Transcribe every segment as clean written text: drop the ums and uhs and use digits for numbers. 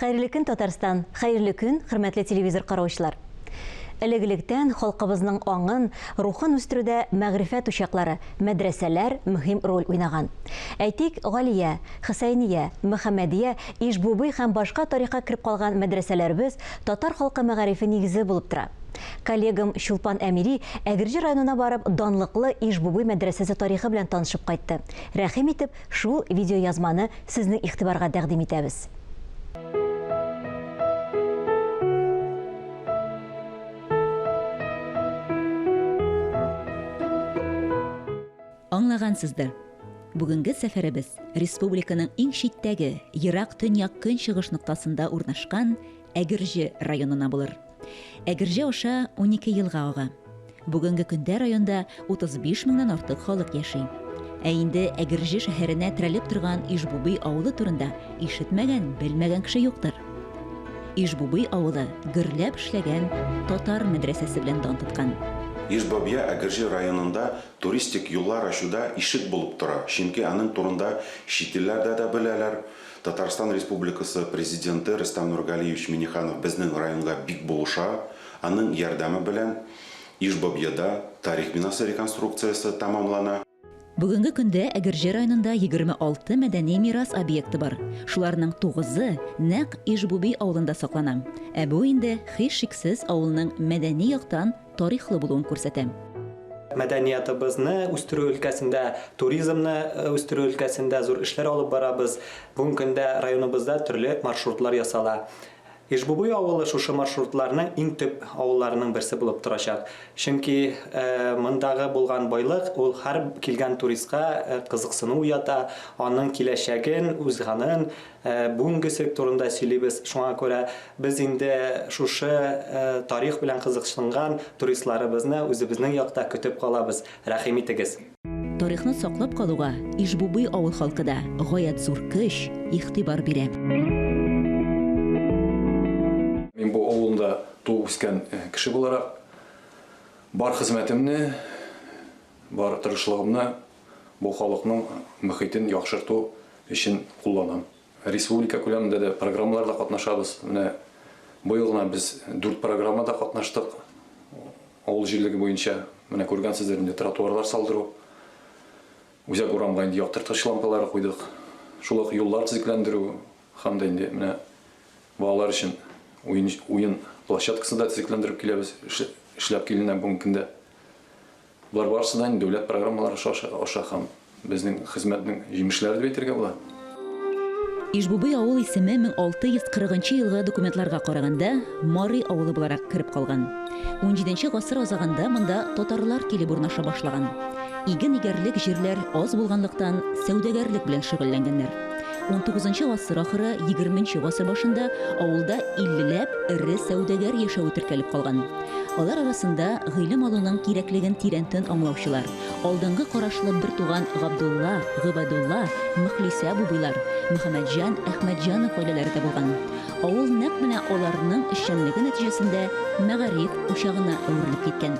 Хәерле көн, Татарстан. Хәерле көн, хөрмәтле телевизор караучылар. Элегелектән халкыбызның аңын, рухын үстерүдә мәгърифәт учаклары, мәдрәсәләр мөһим роль уйнаган. Әйтик, Галия, Хөсәйния, Мөхәммәдия, Ишбубый һәм башка тарихка кирип калган мәдрәсәләребез татар халкы мәгарифе нигезе булып тора. Коллегам Чулпан Әмири Әгерҗе районына барып, данлыклы Ишбубый мәдрәсәсе тарихы белән танышып кайтты. Рәхим итеп, шул видеоязманы сезнең игътибарга тәкъдим итәбез. Аңлагансыздыр. Бүгенге сәфәребез республиканың иң читтәге, ерак төньяк көнчыгыш ноктасында урнашкан Әгерҗе районына булыр. Әгерҗе аша 12 елга ага. Бүгенге көндә районда 35 меңнән артык халык яши. Ә инде Әгерҗе шәһәренә терәлеп торган Ишбубый авылы турында ишетмәгән, белмәгән кеше юктыр. Ишбубый авылы гөрләп эшләгән татар мәдрәсәсе белән дан тоткан. Ишбубый Әгерҗе районында туристик юллар ачуда ишек булып тора. Чөнки аның турында шитилләрдә дә беләләр. Татарстан Республикасы президенты Рөстәм Нургалиевич Миңнеханов безнең районга бик булыша. Аның ярдәме белән Ишбубыйда тарих бинасы реконструкциясе тәмамлана. Бүгенге көндә Әгерҗе районында 26 мәдәни мирас объекты бар. Шуларның 9-ы нәкъ Ишбубый авылында саклана. Ә бу инде һичшиксез авылның мәдәни яктан тарихлы булуын күрсәтә. Мәдәниятыбызны үстерү өлкәсендә, туризмны үстерү өлкәсендә зур эшләр алып барабыз. Бүгенге көндә районыбызда төрле маршрутлар ясала. Ишбубый авылы шушы маршрутларның иң төп авылларының берсе булып торачак. Чөнки мондагы булган байлык ул һәр килгән туристка кызыксыну уята, аның киләчәген, үзганын бүгенге секторында сөйлибез. Шуңа күрә без инде шушы тарих белән кызыксынган туристларыбызны үзебезнең якта көтеп калабыз. Рәхим итегез. Тарихны саклап калуга Ишбубый авыл халкы да гаять зур көч, игътибар бирә. Мен бу авылда туып үскән кеше буларак бар хезмәтемне, бар тырышлыгымны бу халыкның мөхитен яхшырту өчен кулланам. Республика күләмендә дә программаларда катнашабыз. Менә быел гына без 4 программада катнаштык. Авыл җирлеге буенча менә күргәнсездер инде тротуарлар салдыру. Үзәк урамга инде яктырткыч лампалар куйдык. Шул ук юллар төзекләндерү һәм дә инде менә балалар өчен уен площадкасында төзекләндереп киләбез, эшләп киленә бүгенге көндә. Булар барысыдан дәүләт программалары аша һәм безнең хезмәтнең җимешләре дип әйтергә була. Ишбубый авыл исеме 1640 елгы документларга караганда Марый авылы буларак кирип калган. 17 гасыр азагында монда татарлар килеп урнаша башлаган. Иген-игәрлек җирләр аз булганлыктан сәүдәгәрлек белән шөгыльләнгәннәр. 19 гасыр ахыры 20 гасыр башында авылда 50ләп ире сәүдәгәр яшәү теркәлеп калган. Алар арасында гыйлем алуның кирәклеген тирәнтен аңлаучылар, алдынгы карашлы бер туган Габдулла, Гыбадулла, Мөхлисә бубыйлар, Мөхәммәдҗан, Әхмәдҗанов гаиләләре дә булган. Авыл нәкъ менә аларның эшчәнлеге нәтиҗәсендә мәгариф учагына әверелеп киткән.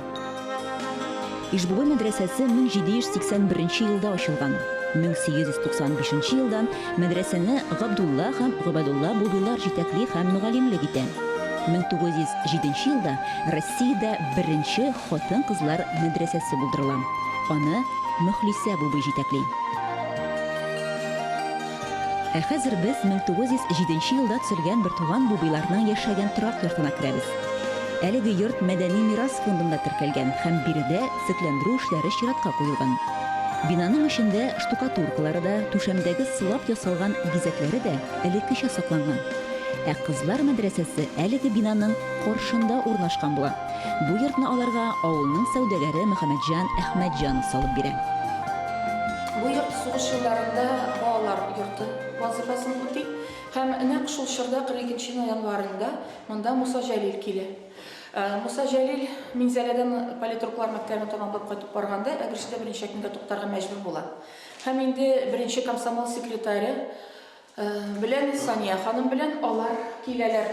Ишбубый мәдрәсәсе 1781 елда ачылган. 1895 елдан мәдрәсәне Габдулла һәм Гыбадулла бубыйлар җитәкли һәм мөгаллимлек итә. 1907 елда Россиядә беренче хатын-кызлар мәдрәсәсе булдырыла. Аны Мөхлисә бубый җитәкли. Ә хәзер без 1907 елда төзелгән бер туган бубыйларның яшәгән торак йортына керәбез. Әлеге йорт мәдәни мирас фондында теркәлгән һәм биредә төзекләндерү эшләре чиратка куелган. Бинаның эчендә штукатуркалары да, түшәмдәге сылап ясалган бизәкләре дә элеккечә сакланган. Ә кызлар мәдрәсәсе әлеге бинаның каршында урнашкан була. Бу йортны аларга авылның сәүдәгәре Мөхәммәдҗан Әхмәдҗанов салып бирә. Бу йорт сугыш елларында балалар йорты вазифасын үти һәм нәкъ шул чорда 42 январында монда Муса Җәлил килә. Муса Җәлил Минзәләдән политруклар мәктәбен тәмамлап кайтып барганда Әгерҗедә беренче көнгә туктарга мәҗбүр була. Һәм инде беренче комсомол секретаре белән Сания ханым белән алар киләләр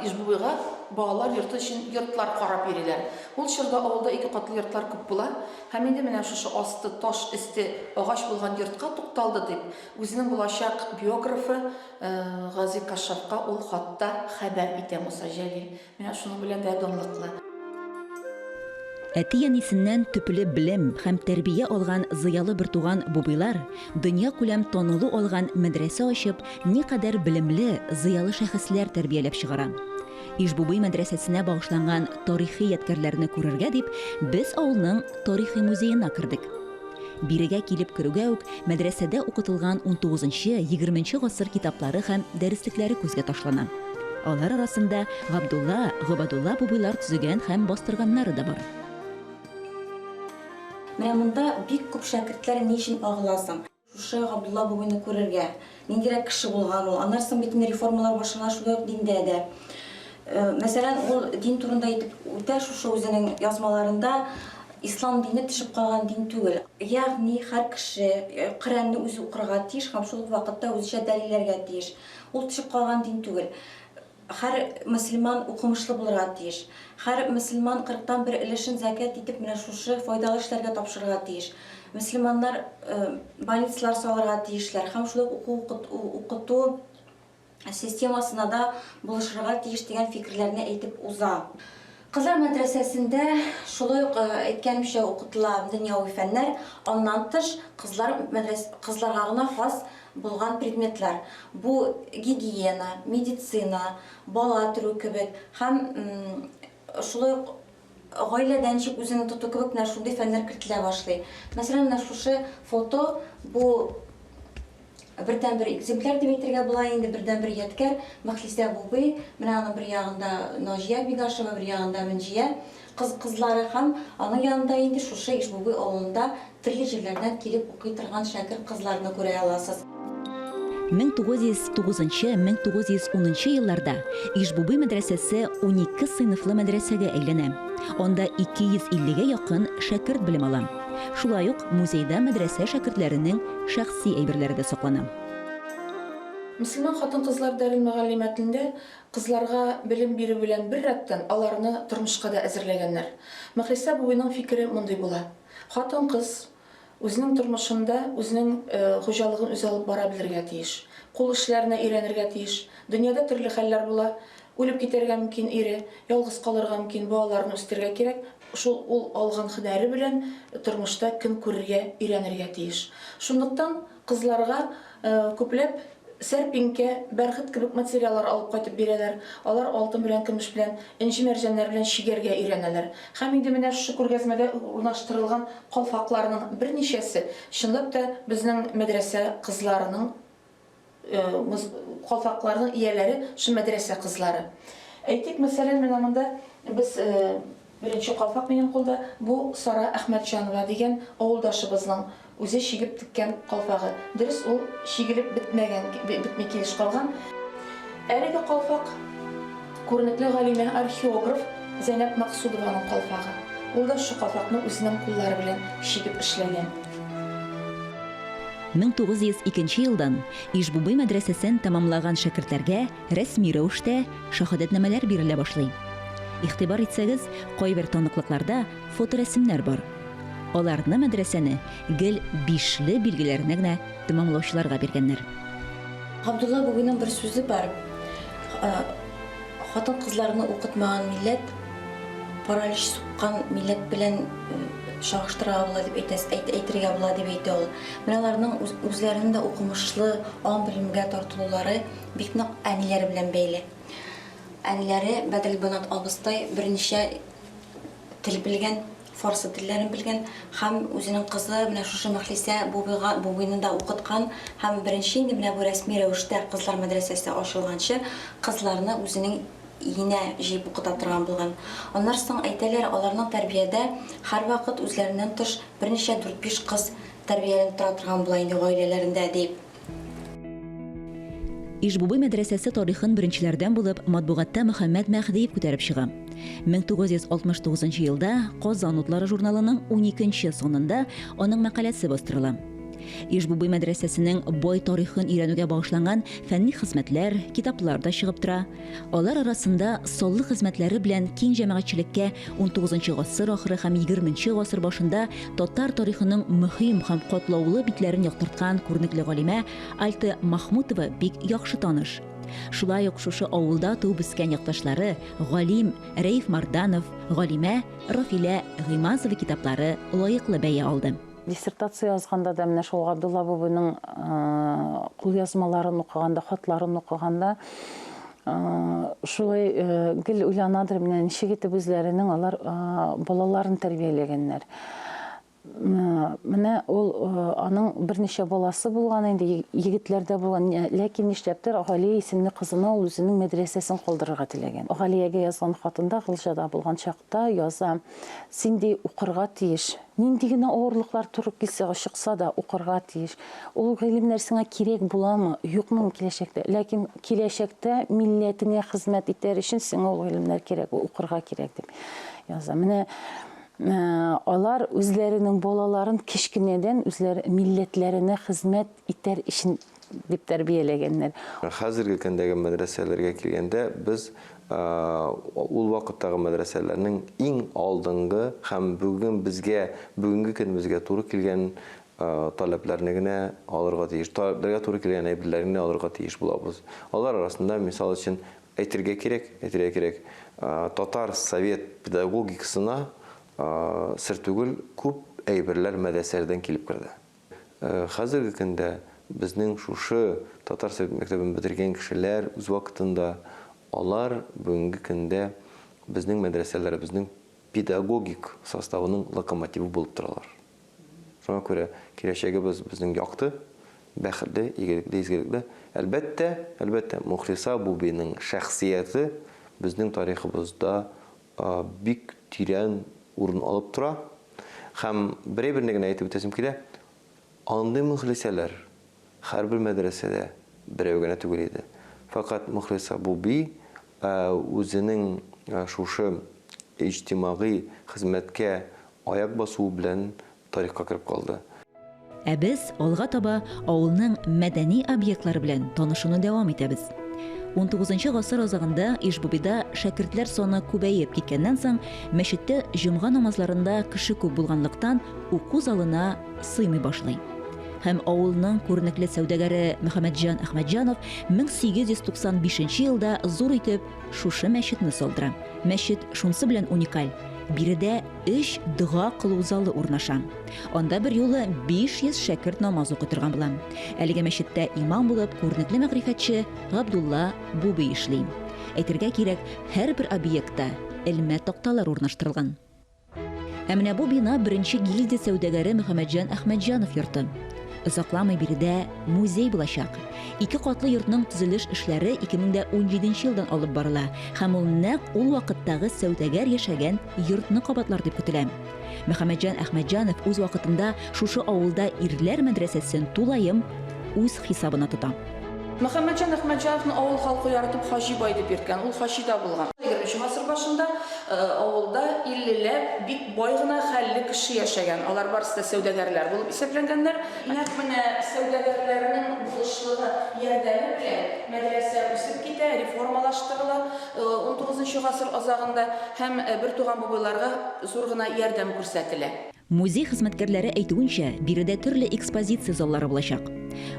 Ишбубыйга балалар йорты өчен йортлар карап йөриләр. Ул чорда авылда 2 катлы йортлар күп була. Һәм инде менә шушы асты, таш өсте, агач булган йортка тукталды дип, үзенең булачак биографы Гази Кашшафка ул хатта хәбәр итә Муса Җәлил. Менә шуның белән дә данлыклы. Әти-әнисеннән төпле белем һәм тәрбия алган зыялы бер туган бубыйлар дөнья күләм танылу алган мәдрәсә ачып, никадәр белемле, зыялы шәхесләр тәрбияләп чыгара. Ишбубый мәдрәсәсенә багышланган тарихи ядкәрләрне күрергә дип, без авылның тарихи музеена кердек. Бирегә килеп керүгә үк мәдрәсәдә укытылган 19-20 гасыр китаплары һәм дәреслекләре күзгә ташлана. Алар арасында Габдулла бубыйлар төзегән һәм бастырганнары да бар. Менә монда бик күп шәкертләр ни өчен агыласың? Шушы Габдулла бабайны күрергә. Ниндирәк кеше булган ул? Аннан соң бит реформалар башлана шулай ук диндә дә. Мәсәлән, ул дин турында әйтеп үтә шушы үзенең язмаларында ислам дине төшеп калган дин түгел. Ягъни һәр кеше Коръәнне үзе укырга тиеш һәм шул вакытта үзенчә дәлилләргә тиеш. Ул төшеп калган дин түгел. Һәр мөселман укымышлы булырга тиеш. Һәр мөселман 40-тан бер өлешен закат итеп менә шушы файдалы эшләргә тапшырырга тиеш. Мөселманнар больницалар салырга тиешләр һәм шулай укыту системасына да булышырга тиеш дигән фикерләрне әйтеп уза. Кызлар мәдрәсәсендә шулай ук әйткәнемчә укытыла дөньяви фәннәр, аннан тыш кызларга гына хас булган предметлар. Бу гигиена, медицина, бала төрү кебек һәм шулай ук гаиләдән ничек үзен тоту кебек менә шундый фәннәр кертелә башлый. Мәсәлән, менә шушы фото бу бердән-бер экземпляр дип әйтергә була инде, бердән-бер ядкәр Мәхлисә бубый, менә аның бер ягында Наҗия Бигашева, бер ягында Мөнҗия кызлары һәм аның янында инде шушы Ишбубый авылында төрле җирләрдән килеп укый торган шәкерт кызларны күрә аласыз. 1909-1910 елларда Ишбубый мәдрәсәсе 12 сыйныфлы мәдрәсәгә әйләнә. Анда 250-гә якын шәкерт белем ала. Шулай ук музейда мәдрәсә шәкертләренең шәхси әйберләре дә саклана. Мөселман хатын-кызлар дәрел мәгълүматында кызларга белем бирү белән бер рәттән аларны тормышка да әзерләгәннәр. Мәхлисә бубыйның фикере мондый була. Хатын-кыз үзенең тормышында үзенең хуҗалыгын үзе алып бара белергә тиеш. Кул эшләренә өйрәнергә тиеш. Дөньяда төрле хәлләр була. Үлеп китәргә мөмкин ире, ялгыз калырга мөмкин, балаларны үстергә кирәк. Шул ул алган һөнәре белән тормышта көн күрергә, өйрәнергә тиеш. Шундыктан кызларга күпләп сәрпинкә, бәрхет кебек материаллар алып кайтып бирәләр. Алар алтын белән, көмеш белән, инҗи мәрҗәннәр белән шигәргә өйрәнәләр. Һәм инде менә шушы күргәзмәдә урнаштырылган калфакларның берничәсе чынлап та безнең мәдрәсә кызларының калфакларның ияләре шу мәдрәсә кызлары. Әйтик, мәсәлән, менә монда без беренче калфак минем кулда бу Сара Әхмәтҗанова дигән авылдашыбызның үзе шигеп тиккән калфагы. Дөрес, ул шигелеп бетмәй килеш калган. Әлеге калфак күренекле галимә, археограф Зәйнәп Максудованың калфагы. Ул да шу калфакны үзенең куллары белән шигеп эшләгән. 1902 елдан Ишбубый мәдрәсәсен тәмамлаган шәкертләргә рәсми рәвештә шаһадәтнамәләр бирелә башлый. Игътибар итсәгез, кайбер таныклыкларда фоторәсемнәр бар. Аларны мәдрәсәне гел 5ле билгеләренә генә тәмамлаучыларга биргәннәр. Габдулла бабайның бер сүзе бар. Хатын-кызларны укытмаган милләт паралич суккан милләт белән шагыштыра була дип әйтергә була дип әйтә ул. Менә аларның үзләренең дә укымышлы, ан белемгә тартылулары бик нык әниләре белән бәйле. Әниләре Бәдел Банат абыстай берничә тел белгән, фарсы телләрен белгән һәм үзенең кызы менә шушы Мәхлисә бубыйны да укыткан һәм беренче инде менә бу рәсми рәвештә кызлар мәдрәсәсе ачылганчы кызларны үзенең ине җыеп укыта торган булган. Аннан соң әйтәләр, аларның тәрбиядә һәр вакыт үзләреннән тыш берничә 4-5 кыз тәрбияләнеп тора торган була инде гаиләләрендә дип. Ишбубый мәдрәсәсе тарихын беренчеләрдән булып матбугатта Мөхәммәд Мәхдиев күтәреп чыга. 1969 елда Казан утлары журналының 12нче сонында аның мәкаләсе бастырыла. Ишбубый мәдрәсәсенең бай тарихын өйрәнүгә багышланган фәнни хезмәтләр, китаплар да чыгып тора. Алар арасында саллы хезмәтләре белән киң җәмәгатьчелеккә 19 гасыр ахыры һәм 20 гасыр башында татар тарихының мөһим һәм катлаулы битләрен яктырткан күренекле галимә Альта Махмутова бик яхшы таныш. Шулай ук шушы авылда туып үскән якташлары Галим Рәиф Марданов, Галимә Рафилә Гыймазова китаплары лаеклы бәя алды. Диссертация язганда да менә шул Габдулла бабайның кулъязмаларын укыганда, хатларын укыганда шулай гел уйланадыр, менә ничек итеп үзләренең алар балаларын тәрбияләгәннәр. Менә ул аның берничә баласы булган инде, егетләрдә булган, ләкин нишләптер Гали исемле кызына ул үзенең мәдрәсәсен калдырырга теләгән. Галиягә язган хатында Гылҗада булган чакта яза: "Син ди укырга тиеш. Нинди генә авырлыклар турып килсә, чыкса да укырга тиеш. Ул гыйлемнәр сиңа кирәк буламы, юкмы киләчәктә? Ләкин киләчәктә милләтеңә хезмәт итәр өчен сиңа ул гыйлемнәр кирәк, укырга кирәк" дип яза. Менә алар үзләренең балаларын кичкенәдән үзләре милләтләренә хезмәт итәр өчен дип тәрбияләгәннәр. Хәзерге көндәге мәдрәсәләргә килгәндә без ул вакыттагы мәдрәсәләрнең иң алдынгы һәм бүгенге көнебезгә туры килгән таләпләрне генә алырга тиеш, таләпләргә туры килгән әйберләрне алырга тиеш булабыз. Алар арасында мисал өчен әйтергә кирәк, татар совет педагогикасына сер түгел күп әйберләр мәдрәсәләрдән килеп керде. Хәзерге көндә безнең шушы татар совет мәктәбен бетергән кешеләр үз вакытында алар бүгенге көндә безнең мәдрәсәләр, безнең педагогик составының локомотивы булып торалар. Шуңа күрә киләчәгебез безнең якты, бәхетле, изгелекле. Әлбәттә, Мухлиса Бубиның шәхсияте безнең тарихыбызда бик тирән урын алып тора. Һәм берәй-берне генә әйтеп үтәсем килә. Андый мөхлисәләр һәрбер мәдрәсәдә берәү генә түгел иде. Фақат Мухлиса Буби үзенең шушы иҗтимагый хезмәткә аяк басуы белән тарихка кирип калды. Без алга таба авылның мәдәни объектлары белән танышуны дәвам итәбез. 19 гасыр азагында Ишбубида шәкертләр саны күбәеп киткәннән соң мәчеттә җомга намазларында кеше күп булганлыктан уку залына сыймый башлый. Һәм авылның күренекле сәүдәгәре Мөхәммәтҗан Әхмәтҗанов 1895 елда зур итеп шушы мәчетне салдыра. Мәчет шунсы белән уникаль. Биредә 3 дога кылу залы урнаша. Анда бер юлы 500 шәкерт намаз укый торган була. Әлеге мәчеттә имам булып күренекле мәгърифәтче Габдулла Буби эшли. Әйтергә кирәк, һәрбер объектта элмә такталар урнаштырылган. Менә бу бина беренче гильдия сәүдәгәре Мөхәммәтҗан Әхмәтҗанов йорты. Озакламый биредә музей булачак. 2 катлы йортның төзелеш эшләре 2017 елдан алып барыла. Һәм ул нәкъ ул вакыттагы сәүдәгәр яшәгән йортны кабатлар дип көтелә. Мөхәммәтҗан Әхмәтҗанов үз вакытында шушы авылда ирләр мәдрәсәсен тулаем үз хисабына тота. Мөхәммәтҗан Әхмәтҗановны авыл халкы яратып Хаҗи бай дип йөрткән. Ул Хаҗида булган. 20 гасыр башында авылда 50ләп бик бай гына хәлле кеше яшәгән. Алар барысы да сәүдәгәрләр булып исәпләнгәннәр. Нәкъ менә сәүдәгәрләрнең булышлыгы ярдәме белән мәдрәсә үсеп китә, реформалаштырыла 19 гасыр азагында һәм бер туган бабайларга зур гына ярдәм күрсәтелә. Музей хезмәткәрләре әйтүенчә, биредә төрле экспозиция заллары булачак.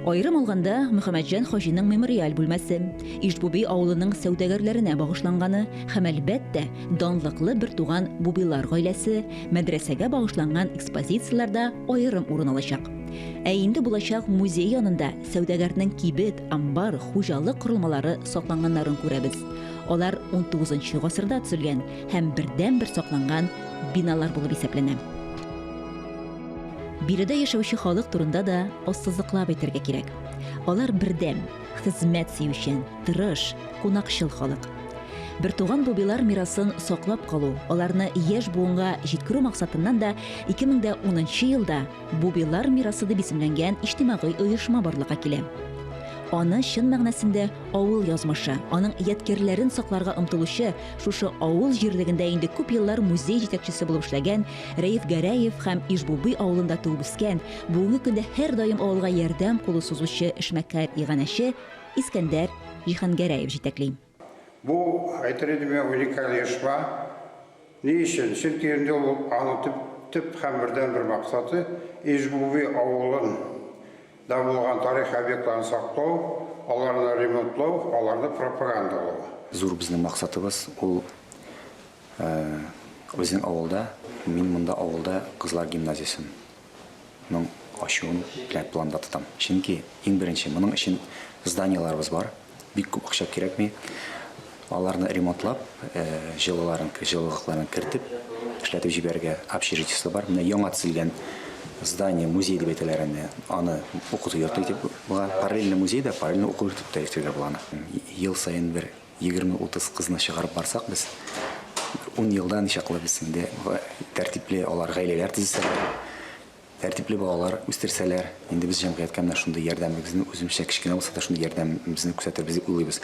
Айрым алганда Мөхәммәтҗан Хаҗиның мемориаль бүлмәсе, Ишбуби авылының сәүдәгәрләренә багышланганы һәм әлбәттә данлыклы бер туган Бубилар гаиләсе, мәдрәсәгә багышланган экспозицияләрдә айрым урын алачак. Инде булачак музей янында сәүдәгәрнең кибет, амбар, хуҗалык корылмалары сакланганнарын күрәбез. Алар 19 гасырда төзелгән һәм бердән-бер сакланган биналар булып исәпләнә. Биредә яшәүче халык турында да ассызыклап әйтергә кирәк. Алар бердәм, хезмәт сөючән, тырыш, кунакчыл халык. Бер туган Бубилар мирасын саклап калу, аларны яшь буынга җиткерү максатыннан да 2010 елда Бубилар мирасы дип исемләнгән иҗтимагый оешма барлыкка килә. Аны чын мәгънәсендә авыл язмышы, аның яткерләрен сакларга омтылучы, шушы авыл җирлегендә инде күп еллар музей җитәкчесе булып эшләгән Рәиф Гәрәев һәм Ишбубый авылында туып үскән, бүгенге көндә һәр даим авылга ярдәм кулы сузучы эшмәкәр иганәче Искәндәр Җиһангәрәев җитәкли. Бу әйтелгән уникаль оешма ни өчен? Чөнки инде ул аның төп һәм бер максаты Ишбубый авылын да булган тарих объектларын саклау, аларны ремонтлау, аларны пропагандалау. Зур безнең максатыбыз ул безнең авылда, мин монда авылда кызлар гимназиясын ачуын планда тотам. Чөнки иң беренче моның өчен зданияларыбыз бар, бик күп акча кирәкми. Аларны ремонтлап, җылылыкларын кертеп, эшләтеп җибәргә общежитиесе бар. Менә яңа төзелгән здание музей дип әйтәләр, аны укыту йорты дип була. Параллельно музейда, параллельно укыту йорты әйтергә була. Ел сайын бер 20-30 кызны чыгарып барсак, без 10 елдан чаклы без инде тәртипле алар гаиләләр төзисәләр, тәртипле балалар үстерсәләр, инде без җәмгыятькә менә шундый ярдәмебезне үземчә кичкенә булса да шундый ярдәмебезне күрсәтергә дип уйлыйбыз.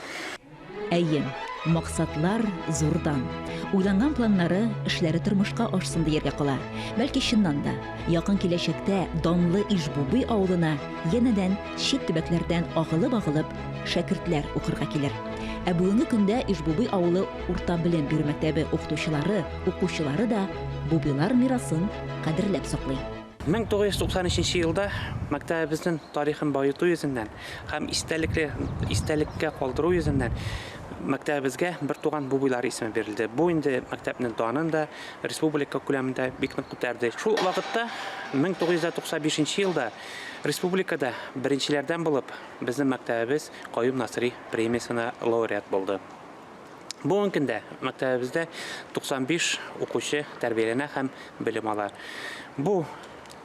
Әйе, максатлар зурдан. Уйланган планнары, эшләре тормышка ашсын дияргә кала. Бәлки чыннан да, якын киләчәктә данлы Ишбубый авылына янәдән чит төбәкләрдән агылып шәкертләр укырга килер. Ә бүгенге көндә Ишбубый авылы урта белем бирү мәктәбе укучылары да бубыйлар мирасын кадерләп саклый. 1993 елда мәктәбебезнең тарихын байыту йөзеннән һәм истәлеккә калдыру йөзеннән мәктәбебезгә бер туган бубыйлар исеме бирелде. Бу инде мәктәпнең данын да республика күләмендә бик нык күтәрде. Шул вакытта 1995 елда республикада беренчеләрдән булып безнең мәктәбебез Каюм Насыйри премиясына лауреат булды. Бүгенге көндә мәктәбебездә 95 укучы тәрбияләнә һәм белем ала. Бу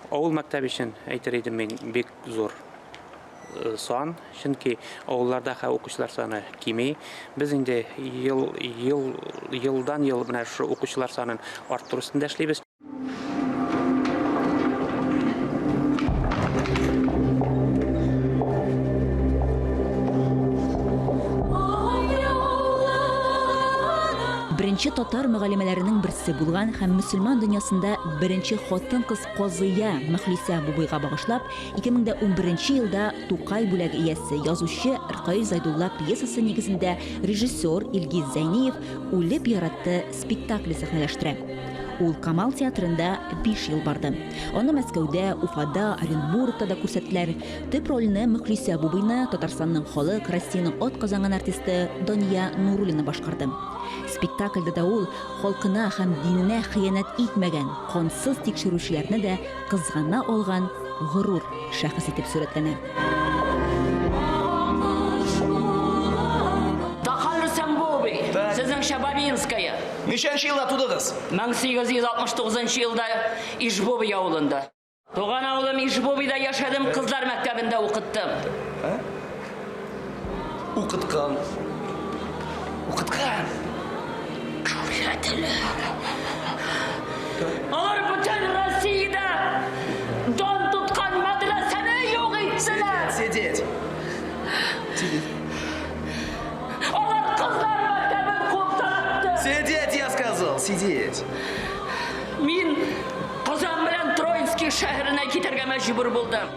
авыл мәктәбе өчен әйтер идем мин бик зур сан, чөнки авылларда укучылар саны кими. Без инде елдан ел менә шу укучылар санын арттыру өстендә эшлибез. Беренче татар мөгаллимәләренең берсе булган һәм мөселман дөньясында беренче хатын-кыз Казыя Мөхлисә Бубыйга багышлап 2011 елда Тукай бүләге иясе язучы Ркаил Зайдулла пьесасы нигезендә режиссер Илгиз Зәйниев «Үлеп яратты» спектакле сәхнәләштерә. Ул Камал театрында 5 ел барды. Аны Мәскәүдә, Уфада, Оренбургта да күрсәттеләр. Төп рольне Мөхлисә Бубыйны Татарстанның халык, Россиянең атказанган артисты Дания Нуруллина башкарды. Спектакльдә да ул халкына һәм диненә хыянат итмәгән, кансыз тикшерүчеләрне дә кызгана алган горур шәхес итеп сурәтләнә. Сезнең Шабабинская. Ничәнче елда тудыгыз? 1869 елда Ишбубый авылында. Туган авылым Ишбубыйда яшәдем, кызлар мәктәбендә укыттым. Укыткан. Алар бүтән Россиядә дан тоткан мәдрәсәне юк итсенә. Сидеть. Алар кызлар мәктәбен куптаратты. Сидеть, я сказал, сидеть. Мин Казан белән Троицкий шәһәренә китәргә мәҗбүр булдым.